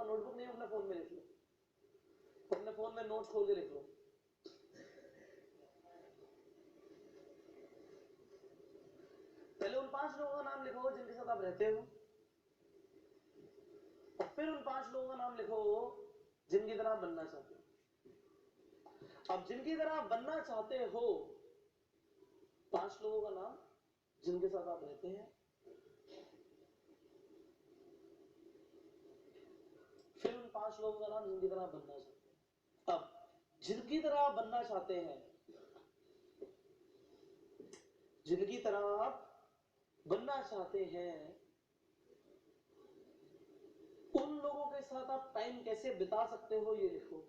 Notebook नहीं अपने phone में लिख लो, अपने फोन में नोट्स खोल के लिख लो। पहले उन 5 लोगों का नाम लिखो जिनके साथ आप रहते हो, और फिर उन 5 लोगों का नाम लिखो जिनकी तरह आप बनना चाहते हो। अब जिनकी तरह आप बनना चाहते हो, 5 लोगों का नाम जिनके साथ आप रहते हैं, फिर उन 5 लोगों का नाम जिनकी तरह आप बनना चाहते हैं। अब जिनकी तरह आप बनना चाहते हैं, जिनकी तरह आप बनना चाहते हैं, उन लोगों के साथ आप टाइम कैसे बिता सकते हो ये लिखो।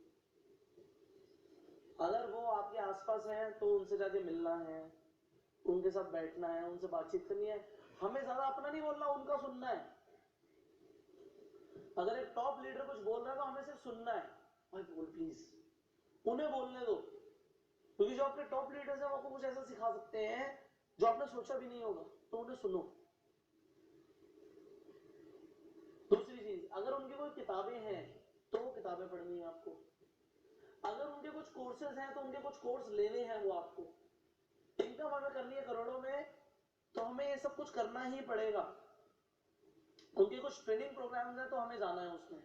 अगर वो आपके आसपास हैं तो उनसे जाके मिलना है, उनके साथ बैठना है, उनसे बातचीत करनी है। हमें ज्यादा अपना नहीं बोलना, उनका सुनना है। अगर एक टॉप लीडर कुछ बोल रहा है तो हमें सिर्फ सुनना है। भाई बोल प्लीज, उन्हें बोलने दो, क्योंकि जो आपके टॉप लीडर्स हैं वो आपको कुछ ऐसा सिखा सकते हैं जो आपने सोचा भी नहीं होगा, तो उन्हें सुनो। दूसरी चीज, अगर उनकी कोई किताबें हैं तो वो किताबें पढ़नी है आपको। अगर उनके कुछ कोर्सेज हैं तो उनके कुछ कोर्स लेने हैं वो आपको। इनकम हमें करनी है करोड़ों में, तो हमें ये सब कुछ करना ही पड़ेगा। उनके कुछ ट्रेनिंग प्रोग्राम्स हैं तो हमें जाना है उसमें।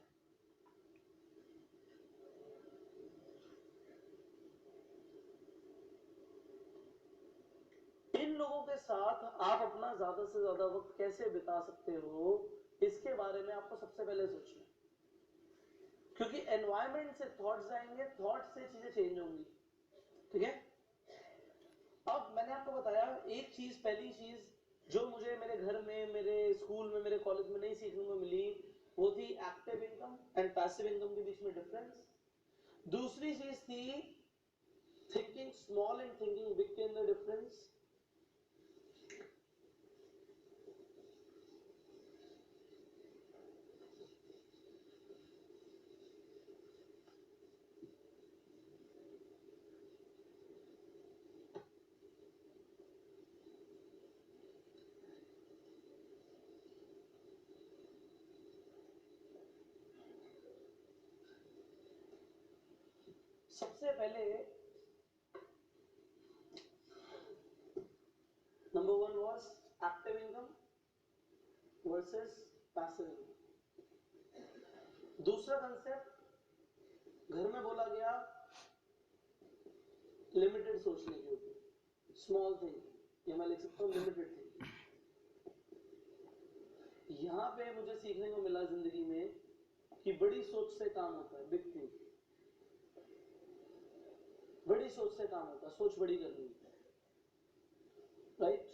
इन लोगों के साथ आप अपना ज्यादा से ज्यादा वक्त कैसे बिता सकते हो, इसके बारे में आपको सबसे पहले सोचना है। क्योंकि एनवायरमेंट से थॉट्स आएंगे, थॉट्स से चीजें चेंज होंगी। ठीक है। अब मैंने आपको बताया एक चीज, पहली चीज जो मुझे मेरे घर में, मेरे स्कूल में, मेरे कॉलेज में नहीं सीखने को मिली, वो थी active income and passive income के बीच में डिफरेंस। दूसरी चीज थी thinking small and thinking big के अंदर डिफरेंस। सबसे पहले number 1 was active income versus passive income. दूसरा कंसेप्ट घर में बोला गया लिमिटेड सोचने के ऊपर, स्मॉल थिंकिंग, या मैं लिख सकता हूं लिमिटेड थिंकिंग। यहां पे मुझे सीखने को मिला जिंदगी में कि बड़ी सोच से काम होता है, बिग थिंकिंग। बड़ी सोच से काम होता है, सोच बड़ी करनी है, राइट।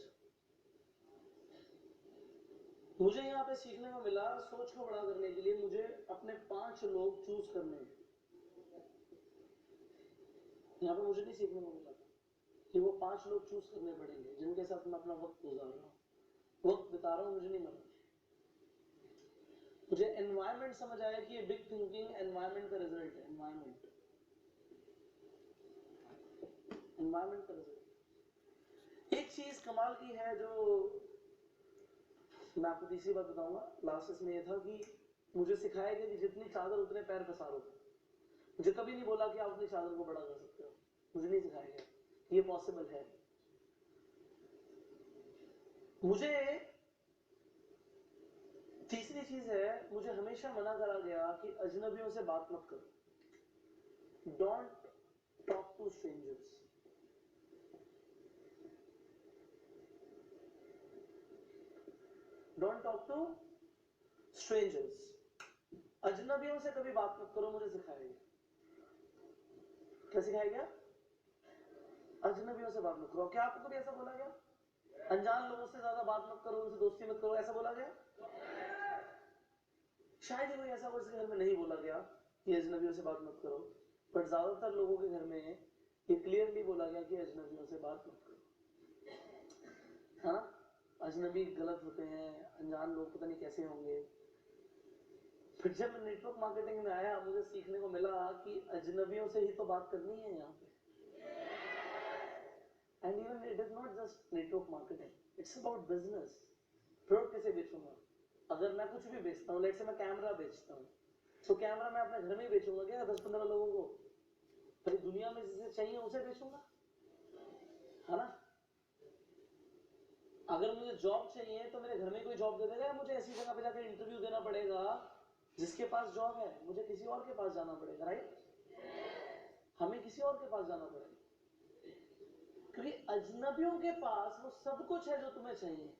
मुझे यहाँ पे सीखने को मिला सोच को बड़ा करने के लिए मुझे अपने 5 लोग चूज करने हैं। यहाँ पे मुझे नहीं सीखने को मिला कि वो 5 लोग चूज करने पड़ेंगे जिनके साथ मैं अपना वक्त गुजार रहा हूँ, वक्त बिता रहा हूँ। मुझे नहीं मिला। मुझे एनवायरमेंट समझ आया कि ये बिग थिंकिंग एनवायरमेंट का रिजल्ट है। एनवायरमेंट का रिजल्ट। एक चीज कमाल की है जो मैं आपको तीसरी बात बताऊंगा, लास्ट इसमें यह था कि मुझे सिखाया गया कि जितनी चादर उतने पैर पसारो। मुझे कभी नहीं बोला कि आप अपनी चादर को बड़ा कर सकते हो, मुझे नहीं सिखाया गया ये पॉसिबल है। मुझे तीसरी चीज है, मुझे हमेशा मना करा गया कि अजनबियों से बात मत करो। Don't talk to strangers. Don't talk to strangers. अजनबियों से कभी बात मत करो, मुझे सिखाया गया। क्या सिखाया गया? अजनबियों से बात मत करो। क्या आपको कभी ऐसा बोला गया? अनजान लोगों से ज्यादा बात मत करो, उनसे दोस्ती मत करो, ऐसा बोला गया? शायद ही कोई ऐसा वर्ड घर में नहीं बोला गया कि अजनबियों से बात मत करो, पर ज्यादातर लोगों के घर में ये क्लियरली बोला गया कि अजनबियों से बात मत करो। हाँ, अजनबी गलत होते हैं, अनजान लोग पता नहीं कैसे होंगे। फिर जब मैं नेटवर्क मार्केटिंग में आया, मुझे सीखने को मिला कि अजनबियों से ही तो बात करनी है यहाँ पे। And even it is not just network marketing, it's about business. Product कैसे बेचूंगा? अगर मैं कुछ भी बेचता हूँ, लेट्स से मैं कैमरा बेचता हूँ, तो कैमरा मैं अपने घर में ही बेचूंगा क्या 10-15 लोगों को? पूरी दुनिया में जिसे चाहिए उसे बेचूंगा, है ना? अगर मुझे जॉब चाहिए तो मेरे घर में कोई जॉब दे देगा या मुझे ऐसी जगह पे जाकर इंटरव्यू देना पड़ेगा जिसके पास जॉब है? मुझे किसी और के पास जाना पड़ेगा, राइट? हमें किसी और के पास जाना पड़ेगा, क्योंकि अजनबियों के पास वो सब कुछ है जो तुम्हें चाहिए।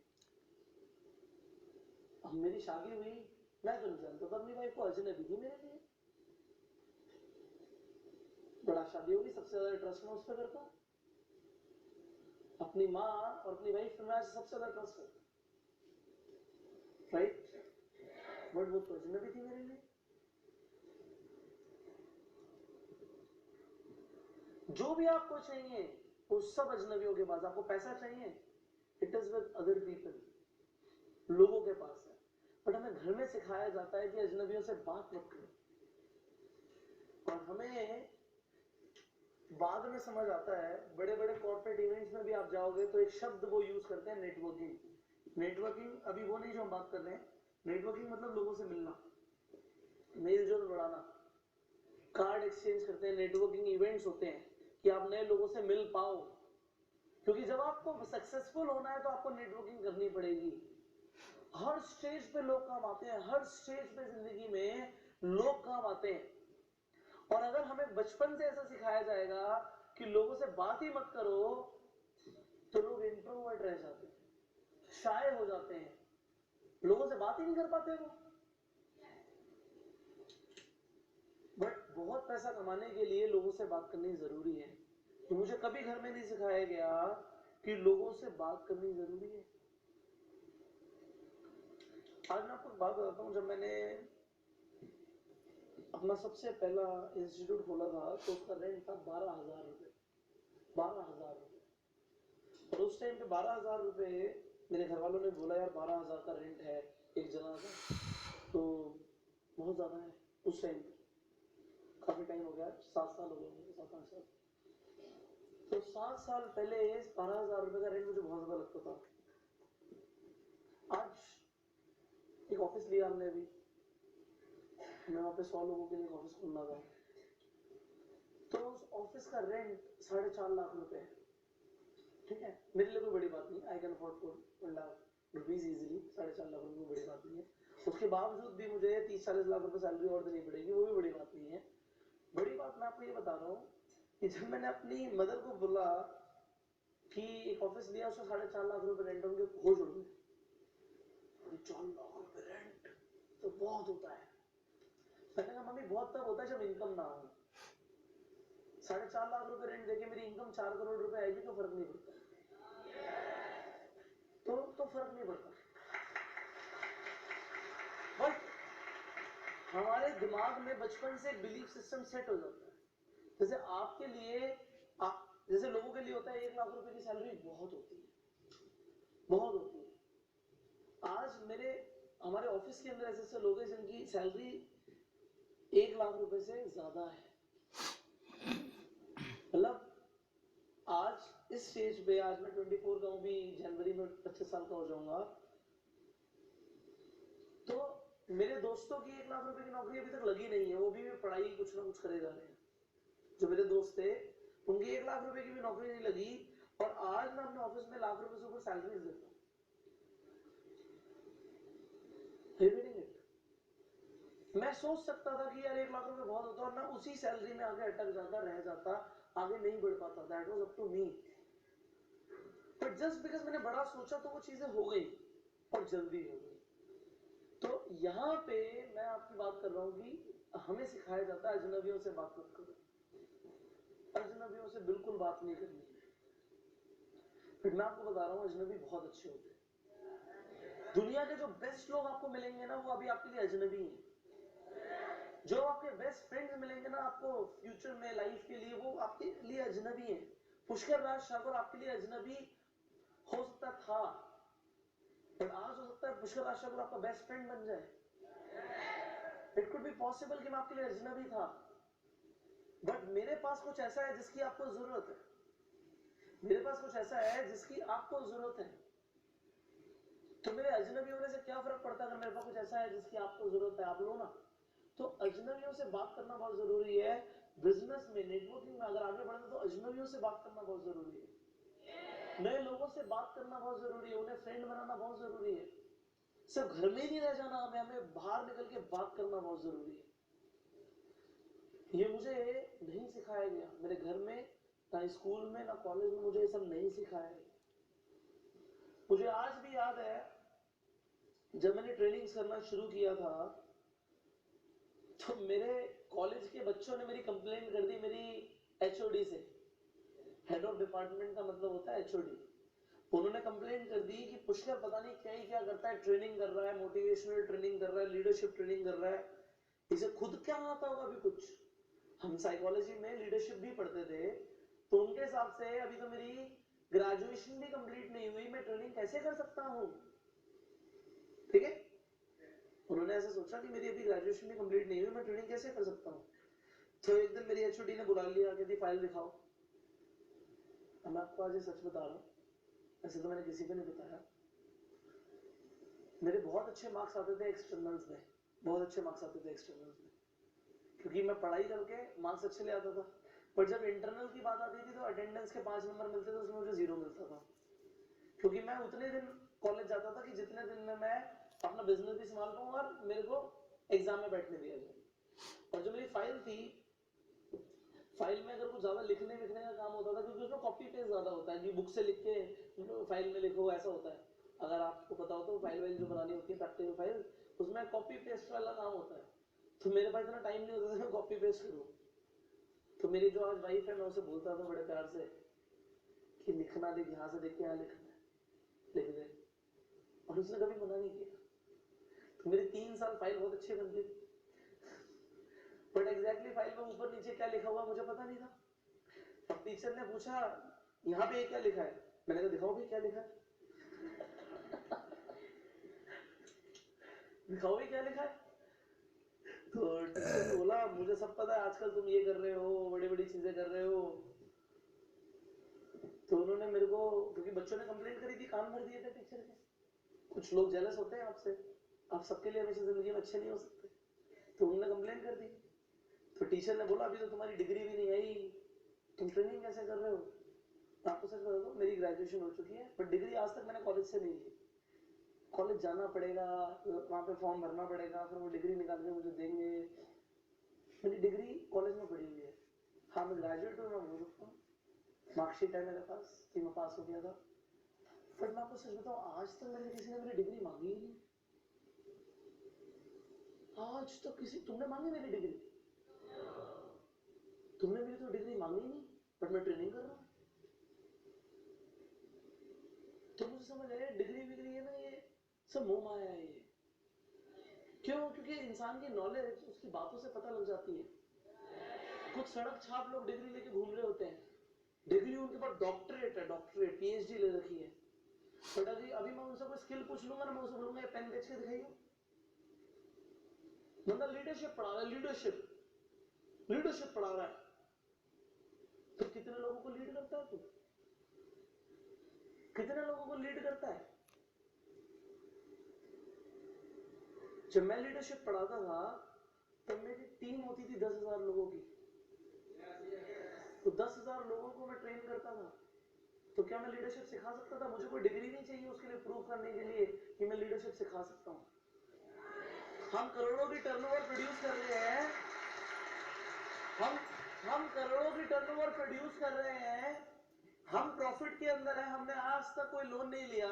अब मेरी शादी हुई, मैं तो नहीं जानता था अपनी वाइफ को, अजनबी थी मेरे लिए। बड़ा शादी होगी, सबसे ज्यादा ट्रस्ट मैं उस पर करता हूँ, अपनी माँ और अपनी वाइफ पे मैं सबसे ज्यादा ट्रस्ट करता हूँ, राइट? बट वो तो अजनबी थी मेरे लिए। जो भी आपको चाहिए वो सब अजनबियों के पास। आपको पैसा चाहिए, it is with other people, लोगों के पास है। बट हमें घर में सिखाया जाता है कि अजनबियों से बात मत करो, और हमें बाद में समझ आता है, बड़े बड़े कॉर्पोरेट इवेंट्स में भी आप जाओगे तो एक शब्द वो यूज करते हैं, नेटवर्किंग। नेटवर्किंग अभी वो नहीं जो हम बात कर रहे हैं। नेटवर्किंग मतलब लोगों से मिलना, मेल जोल बढ़ाना, कार्ड एक्सचेंज करते हैं। नेटवर्किंग इवेंट्स होते हैं कि आप नए लोगों से मिल पाओ, क्योंकि जब आपको सक्सेसफुल होना है तो आपको नेटवर्किंग करनी पड़ेगी। हर स्टेज पे लोग काम आते हैं, हर स्टेज पे जिंदगी में लोग काम आते हैं। और अगर हमें बचपन से ऐसा सिखाया जाएगा कि लोगों से बात ही मत करो, तो लोग इंट्रोवर्ट रह जाते हैं, शाय हो जाते हैं, लोगों से बात ही नहीं कर पाते वो। बट बहुत पैसा कमाने के लिए लोगों से बात करनी जरूरी है। तो मुझे कभी घर में नहीं सिखाया गया कि लोगों से बात करनी जरूरी है। आज मैं आपको बात बताता हूँ, जब मैंने अपना सबसे पहला इंस्टीट्यूट खोला था तो उसका रेंट था 12,000 रुपए। 12,000 रुपए। और उस टाइम पे 12,000 रुपए मेरे घर वालों ने बोला, यार 12,000 का रेंट है एक जगह का, तो बहुत ज्यादा है उस टाइम पे। काफी टाइम हो गया, 7 साल हो गए मुझे, 7-8 साल। तो 7 साल पहले 12,000 रुपए का रेंट मुझे बहुत ज्यादा लगता था। आज एक ऑफिस लिया हमने अभी, मैं वहां पे 100 लोगों के लिए ऑफिस खोलना था, तो उस ऑफिस का रेंट 4.5 लाख रुपए है। ठीक है, मेरे लिए कोई बड़ी बात नहीं, I can afford 1 lakh rupees easily. 4.5 lakh रुपए बड़ी बात नहीं है। उसके बावजूद भी मुझे 30-40 लाख रुपए सैलरी और देनी पड़ेगी, वो भी बड़ी बात नहीं है। बड़ी बात मैं आपको ये बता रहा हूँ कि जब मैंने अपनी मदर को बोला कि एक ऑफिस लिया, उसका 4.5 लाख रुपए रेंट, उनके होश उड़ गए। 4 लाख रुपए रेंट तो बहुत होता है। मैंने कहा मम्मी बहुत तब होता है जब इनकम ना हो। 4.5 लाख रुपए रेंट देके मेरी इनकम 4 करोड़ रुपए आएगी तो फर्क नहीं पड़ता, तो फर्क नहीं पड़ता। बट हमारे दिमाग में बचपन से बिलीफ सिस्टम सेट हो जाता है। जैसे आपके लिए, जैसे लोगों के लिए होता है 1 लाख रुपए की सैलरी बहुत होती है, बहुत होती है। आज हमारे ऑफिस के अंदर ऐसे लोग हैं जिनकी सैलरी 1 लाख रुपए से ज्यादा है। मतलब आज इस स्टेज पे, आज मैं 24 का हूँ, भी जनवरी में 25 साल का हो जाऊंगा, तो मेरे दोस्तों की 1 लाख रुपए की नौकरी अभी तक लगी नहीं है, वो भी पढ़ाई कुछ ना कुछ करे जा रहे हैं। जो मेरे दोस्त थे उनकी 1 लाख रुपए की भी नौकरी नहीं लगी, और आज मैं अपने ऑफिस में लाख रुपए से ऊपर सैलरी देता हूँ। मैं सोच सकता था कि यार 1 लाख रुपए बहुत होता, और मैं उसी सैलरी में आगे अटक जाता, रह जाता, आगे नहीं बढ़ पाता। That was up to me. But just because मैंने बड़ा सोचा तो वो चीजें हो गई, और जल्दी हो गई। तो यहाँ पे मैं आपकी बात कर रहा हूँ कि हमें सिखाया जाता है अजनबियों से बात मत करो, अजनबियों से बिल्कुल बात नहीं करनी है। फिर मैं आपको बता रहा हूँ, अजनबी बहुत अच्छे होते हैं। दुनिया के जो बेस्ट लोग आपको मिलेंगे ना, वो अभी आपके लिए अजनबी हैं। जो आपके बेस्ट फ्रेंड्स मिलेंगे ना आपको फ्यूचर में, लाइफ के लिए, वो आपके लिए अजनबी हैं। पुष्कर राज ठाकुर आपके लिए अजनबी हो सकता था, पर आज हो सकता है पुष्कर राज ठाकुर आपका बेस्ट फ्रेंड बन जाए। इट कुड बी पॉसिबल कि मैं आपके लिए अजनबी था, बट मेरे पास कुछ ऐसा है जिसकी आपको जरूरत है। मेरे पास कुछ ऐसा है जिसकी आपको जरूरत है। तो मेरे अजनबी होने से क्या फर्क पड़ता है? अगर मेरे पास कुछ ऐसा है जिसकी आपको जरूरत है, आप लो ना। तो अजनबियों से बात करना बहुत जरूरी है। बिजनेस में, नेटवर्किंग में अगर आगे बढ़ना तो अजनबियों से बात करना बहुत जरूरी है। नए लोगों से बात करना बहुत जरूरी है, उन्हें फ्रेंड बनाना बहुत जरूरी है। सिर्फ घर में ही नहीं रह जाना, हमें बाहर निकल के बात करना बहुत जरूरी है। ये मुझे नहीं सिखाया गया मेरे घर में, ना स्कूल में, ना कॉलेज में, मुझे ये सब नहीं सिखाया गया। मुझे आज भी याद है जब मैंने ट्रेनिंग्स करना शुरू किया था तो मेरे कॉलेज के बच्चों ने मेरी कंप्लेंट कर दी मेरी एचओडी से। हेड ऑफ डिपार्टमेंट का मतलब होता है एचओडी। उन्होंने कंप्लेंट कर दी कि पुष्कर पता नहीं क्या ही क्या करता है, ट्रेनिंग कर रहा है, मोटिवेशनल ट्रेनिंग कर रहा है, लीडरशिप ट्रेनिंग कर रहा है, इसे खुद क्या आता होगा अभी कुछ। हम साइकोलॉजी में लीडरशिप भी पढ़ते थे, तो उनके हिसाब से अभी तो मेरी ग्रेजुएशन भी कंप्लीट नहीं हुई, मैं ट्रेनिंग कैसे कर सकता हूं। ठीक है, उन्होंने ऐसा सोचा कि मेरी अभी ग्रेजुएशन भी कंप्लीट नहीं हुई, मैं ट्रेनिंग कैसे कर सकता हूं। तो एक दिन मेरी एचओडी ने बुला लिया, कहती फाइल दिखाओ। मैं आपको आज सच बता रहा हूं, ऐसे तो मैंने किसी को नहीं बताया। मेरे बहुत अच्छे मार्क्स आते थे एक्सटर्नल्स में, बहुत अच्छे मार्क्स आते थे एक्सटर्नल्स में, क्योंकि मैं पढ़ाई करके मार्क्स अच्छे ले आता था। पर जब इंटरनल की बात आती थी तो अटेंडेंस के 5 नंबर मिलते थे, उसमें मुझे 0 मिलता था। क्योंकि मैं उतने दिन कॉलेज जाता था कि जितने दिन में मैं अपना बिजनेस भी संभाल पाऊं और मेरे को एग्जाम में बैठने दिया जाए। और जो मेरी फाइल थी, फाइल में अगर कुछ ज्यादा लिखने लिखने का काम होता था, क्योंकि उसमें कॉपी पेस्ट ज्यादा होता है कि बुक से लिख के फाइल में लिखो, ऐसा होता है। अगर आपको पता हो तो फाइल वाइल जो बनानी होती है प्रैक्टिकल फाइल, उसमें कॉपी पेस्ट वाला काम होता है। तो मेरे पास इतना टाइम नहीं होता था मैं कॉपी पेस्ट करूं। तो मेरी जो आज वाइफ है, मैं उसे बोलता था बड़े प्यार से कि लिखना देख, यहां से देख के यहाँ लिखना है, लिख दे। और उसने कभी मना नहीं किया। तो मेरी 3 साल फाइल बहुत अच्छी बन गई, बट एग्जैक्टली फाइल में ऊपर नीचे क्या लिखा हुआ मुझे पता नहीं था। अब टीचर ने पूछा यहाँ पे क्या लिखा है, मैंने कहा दिखाओ भी क्या लिखा है। दिखाओ भी क्या लिखा है। तो टीचर ने बोला मुझे सब पता है, आजकल तुम ये कर रहे हो, बड़ी बड़ी चीजें कर रहे हो। तो उन्होंने मेरे को, क्योंकि बच्चों ने कंप्लेंट करी थी, कान भर दिए थे टीचर के। कुछ लोग जेलस होते हैं आपसे, आप सबके लिए हमेशा जिंदगी में अच्छे नहीं हो सकते। तो उन्होंने कंप्लेंट कर दी। तो टीचर ने बोला अभी तो तुम्हारी डिग्री भी नहीं आई, तुम ट्रेनिंग कैसे कर रहे हो। आपको सच बता दो, मेरी ग्रेजुएशन हो चुकी है, पर डिग्री आज तक मैंने कॉलेज से नहीं ली। कॉलेज जाना पड़ेगा, वहां पे फॉर्म भरना पड़ेगा, फिर वो डिग्री निकाल के मुझे देंगे। मेरी डिग्री कॉलेज में पड़ी हुई है। हाँ मैं ग्रेजुएट हूँ, मैं बोल सकता हूँ, मार्कशीट है मेरे पास कि मैं पास हो गया था। बट मैं आपको सच बताऊं, आज तक मैंने किसी ने मेरी डिग्री मांगी ही नहीं। आज तक किसी, तुमने मांगी मेरी डिग्री? तुमने मेरी तो डिग्री मांगी नहीं, बट मैं ट्रेनिंग कर रहा हूँ। तो मुझे समझ आया डिग्री विग्री है ना, ये सब मोह माया है। ये क्यों? क्योंकि इंसान की नॉलेज उसकी बातों से पता लग जाती है। कुछ सड़क छाप लोग डिग्री लेके घूम रहे होते हैं, डिग्री उनके पास डॉक्टरेट है, डॉक्टरेट पीएचडी ले रखी है। बट अभी मैं उनसे कोई स्किल पूछ लूंगा ना, मैं उसे बोलूंगा पेन बेच के दिखाइए। बंदा लीडरशिप पढ़ा रहा है, लीडरशिप पढ़ा रहा है, तो कितने लोगों को लीड करता है तू? कितने लोगों को लीड करता है? जब मैं लीडरशिप पढ़ाता था तब मेरी टीम होती थी 10,000 लोगों की, तो 10,000 लोगों को मैं ट्रेन करता था। तो क्या मैं लीडरशिप सिखा सकता था? मुझे कोई डिग्री नहीं चाहिए उसके लिए प्रूव करने के लिए कि मैं लीडरशिप सिखा सकता हूं। हम करोड़ों की टर्नओवर प्रोड्यूस कर रहे हैं, हम करोड़ों की टर्नओवर प्रोड्यूस कर रहे हैं, हम प्रॉफिट के अंदर है, हमने आज तक कोई लोन नहीं लिया,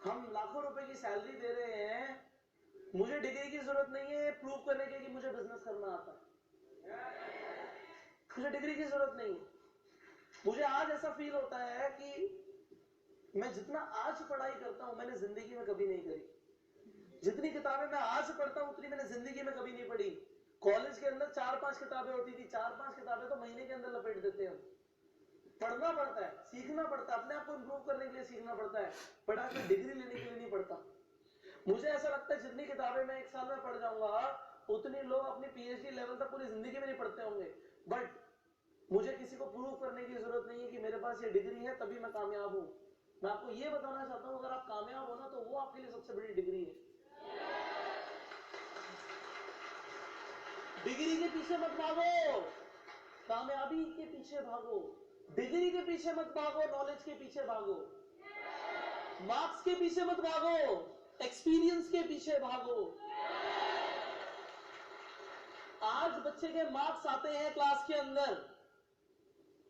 हम लाखों रुपए की सैलरी दे रहे हैं। मुझे डिग्री की जरूरत नहीं है प्रूव करने के कि मुझे बिजनेस करना आता है। मुझे डिग्री की जरूरत नहीं है। मुझे आज ऐसा फील होता है कि मैं जितना आज पढ़ाई करता हूं मैंने जिंदगी में कभी नहीं करी। जितनी किताबें मैं आज पढ़ता हूं उतनी मैंने जिंदगी में कभी नहीं पढ़ी। कॉलेज के अंदर 4-5 किताबें होती थी, 4-5 किताबें तो महीने के अंदर लपेट देते हैं। पढ़ना पड़ता है, सीखना पड़ता है, अपने आप को इंप्रूव करने के लिए सीखना पड़ता है, बट आज मैं डिग्री लेने के लिए नहीं पढ़ता। मुझे ऐसा लगता है जितनी किताबें मैं एक साल में पढ़ जाऊंगा उतनी लोग अपनी पीएचडी लेवल तक पूरी जिंदगी में नहीं पढ़ते होंगे। बट मुझे किसी को प्रूव करने की जरूरत नहीं है कि मेरे पास ये डिग्री है तभी मैं कामयाब हूं। मैं आपको ये बताना चाहता हूं, अगर आप कामयाब हो ना तो वो आपके लिए सबसे बड़ी डिग्री है। डिग्री के पीछे मत भागो, कामयाबी के पीछे भागो। डिग्री के पीछे मत भागो, नॉलेज के पीछे भागो। मार्क्स के पीछे मत भागो, एक्सपीरियंस के पीछे भागो। आज बच्चे के मार्क्स आते हैं क्लास के अंदर,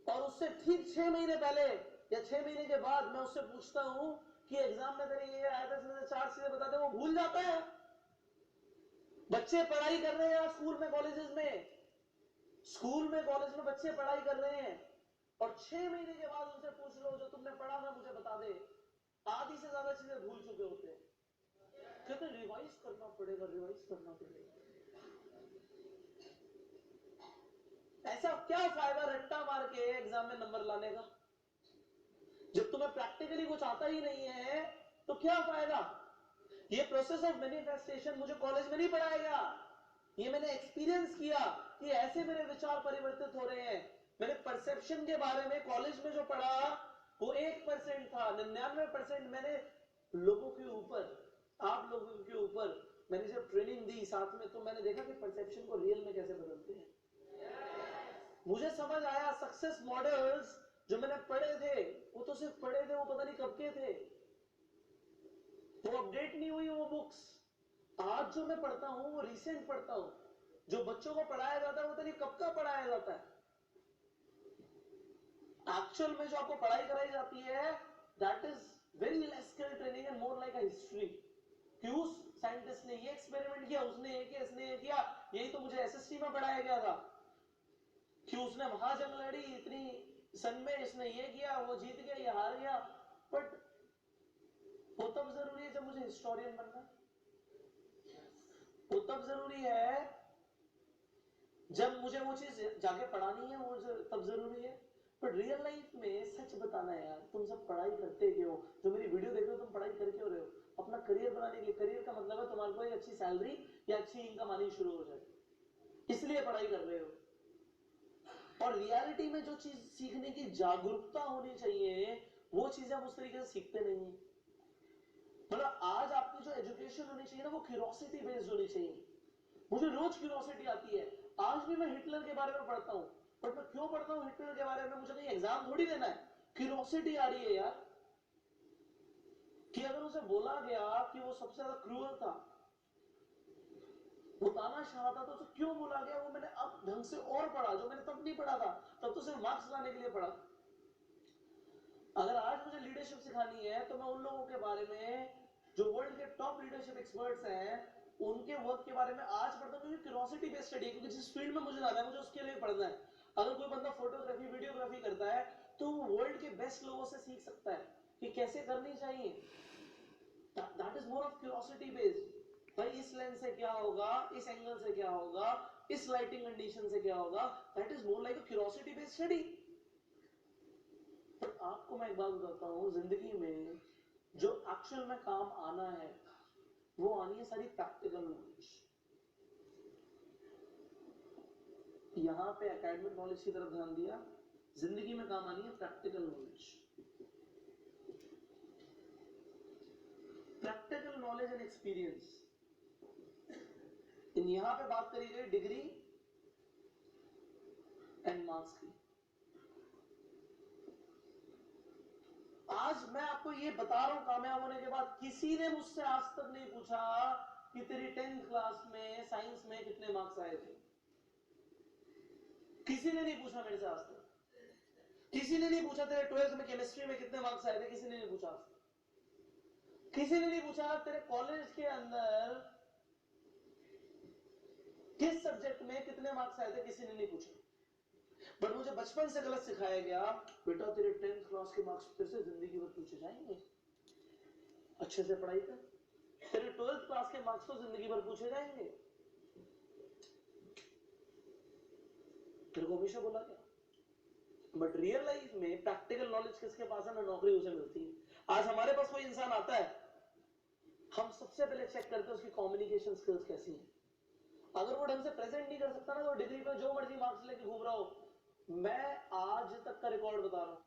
और उससे ठीक 6 महीने पहले या 6 महीने के बाद मैं उससे पूछता हूं कि एग्जाम में तेरे ये आया था, इसमें से 4 चीजें बता दे, वो भूल जाता है। बच्चे पढ़ाई कर रहे हैं स्कूल में, कॉलेजेस में, स्कूल में कॉलेज में बच्चे पढ़ाई कर रहे हैं, और 6 महीने के बाद उनसे पूछ लो जो तुमने पढ़ा था मुझे बता दे, आधी से ज्यादा चीजें भूल चुके होते हैं। कहते रिवाइज करना पड़ेगा, रिवाइज करना पड़ेगा। ऐसा क्या फायदा रट्टा मार के एग्जाम में नंबर लाने का? जब तुम्हें प्रैक्टिकली कुछ आता ही नहीं है तो क्या फायदा? ये प्रोसेस ऑफ मैनिफेस्टेशन मुझे कॉलेज में नहीं पढ़ाएगा, ये मैंने एक्सपीरियंस किया कि ऐसे मेरे विचार परिवर्तित हो रहे हैं। मैंने परसेप्शन के बारे में कॉलेज में जो पढ़ा वो 1% था, 99% मैंने लोगों के ऊपर, आप लोगों के ऊपर मैंने जब ट्रेनिंग दी साथ में, तो मैंने देखा कि परसेप्शन को रियल में कैसे बदलते हैं। मुझे समझ आया सक्सेस मॉडल्स जो मैंने पढ़े थे वो तो सिर्फ पढ़े थे, वो पता नहीं कब के थे, वो अपडेट नहीं हुई वो बुक्स। आज जो मैं पढ़ता हूं वो रिसेंट पढ़ता हूं। जो बच्चों को पढ़ाया जाता है वो पता नहीं कब का पढ़ाया जाता है। एक्चुअल में जो आपको पढ़ाई कराई जाती है that is very less skill training and more like a history. कि उस साइंटिस्ट ने ये एक्सपेरिमेंट किया, उसने ये किया, इसने ये किया, यही तो मुझे एसएसटी में पढ़ाया गया था कि उसने वहां जंग लड़ी इतनी सन में, इसने ये किया, वो जीत गया, ये हार गया। बट वो तब जरूरी है जब मुझे हिस्टोरियन बनना है, वो तब जरूरी है जब मुझे वो चीज जाके पढ़ानी है, वो तब जरूरी है। बट रियल लाइफ में सच बताना है यार, तुम सब पढ़ाई करते क्यों? जो मेरी वीडियो देख रहे हो तुम पढ़ाई कर क्यों रहे हो? अपना करियर बनाने के लिए। करियर का मतलब है तुम्हारे को एक अच्छी सैलरी या अच्छी इनकम आनी शुरू हो जाए, इसलिए पढ़ाई कर रहे हो। और रियलिटी में जो चीज सीखने की जागरूकता होनी चाहिए वो चीजें हम उस तरीके से सीखते नहीं है। मतलब आज आपकी जो एजुकेशन होनी चाहिए ना वो क्यूरियोसिटी बेस्ड होनी चाहिए। मुझे रोज क्यूरियोसिटी आती है, आज भी मैं हिटलर के बारे में पढ़ता हूं, बट मैं क्यों पढ़ता हूं हिटलर के बारे में? मुझे कहीं एग्जाम थोड़ी देना है, क्यूरियोसिटी आ रही है यार कि अगर उसे बोला गया कि वो सबसे ज्यादा क्रूअल था, वो तानाशाह था, तो उसे क्यों बोला गया वो मैंने अब ढंग से और पढ़ा, जो मैंने तब नहीं पढ़ा था। तब तो सिर्फ मार्क्स लाने के लिए पढ़ा। अगर आज मुझे लीडरशिप सिखानी है तो मैं उन लोगों के बारे में जो वर्ल्ड के टॉप लीडरशिप एक्सपर्ट्स हैं उनके वर्क के बारे में आज पढ़ता हूं, क्योंकि क्यूरियोसिटी बेस्ड स्टडी है, क्योंकि जिस फील्ड में मुझे जाना है मुझे उसके लिए पढ़ना है। अगर कोई बंदा फोटोग्राफी वीडियोग्राफी करता है तो वो वर्ल्ड के बेस्ट लोगों से सीख सकता है कि कैसे करनी चाहिए। That is more of curiosity based. भाई इस लेंस से क्या होगा, इस एंगल से क्या होगा, इस लाइटिंग कंडीशन से क्या होगा, that is more like a curiosity based study. तो आपको मैं एक बात बताता हूं, जिंदगी में जो एक्चुअल में काम आना है वो आनी है सारी प्रैक्टिकल नॉलेज। यहां पे एकेडमिक नॉलेज की तरफ ध्यान दिया, जिंदगी में काम आनी है practical knowledge. Practical knowledge and experience. यहां पे बात करी गई डिग्री एंड मार्क्स की। आज मैं आपको ये बता रहा हूं कामयाब होने के बाद, किसी ने मुझसे आज तक नहीं पूछा कि तेरी 10th क्लास में साइंस में कितने मार्क्स आए थे। किसी ने नहीं पूछा मेरे से आज तक। किसी ने नहीं पूछा तेरे 12th में केमिस्ट्री में कितने मार्क्स आए थे, किसी ने नहीं पूछा। किसी ने नहीं पूछा तेरे कॉलेज के अंदर किस सब्जेक्ट में कितने मार्क्स आए थे, किसी ने नहीं पूछा। बट मुझे बचपन से गलत सिखाया गया, बेटा तेरे 10th क्लास के मार्क्स तेरे से जिंदगी भर पूछे जाएंगे, अच्छे से पढ़ाई कर। तेरे 12th क्लास के मार्क्स तो जिंदगी भर पूछे जाएंगे, तेरे को हमेशा बोला गया। बट रियल लाइफ में प्रैक्टिकल नॉलेज किसके पास है ना, नौकरी उसे मिलती है। आज हमारे पास कोई इंसान आता है, हम सबसे पहले चेक करते हैं उसकी कम्युनिकेशन स्किल्स कैसी है। अगर वो ढंग से प्रेजेंट नहीं कर सकता ना, तो डिग्री पे जो मर्जी मार्क्स लेके घूम रहा हो। मैं आज तक का रिकॉर्ड बता रहा हूं,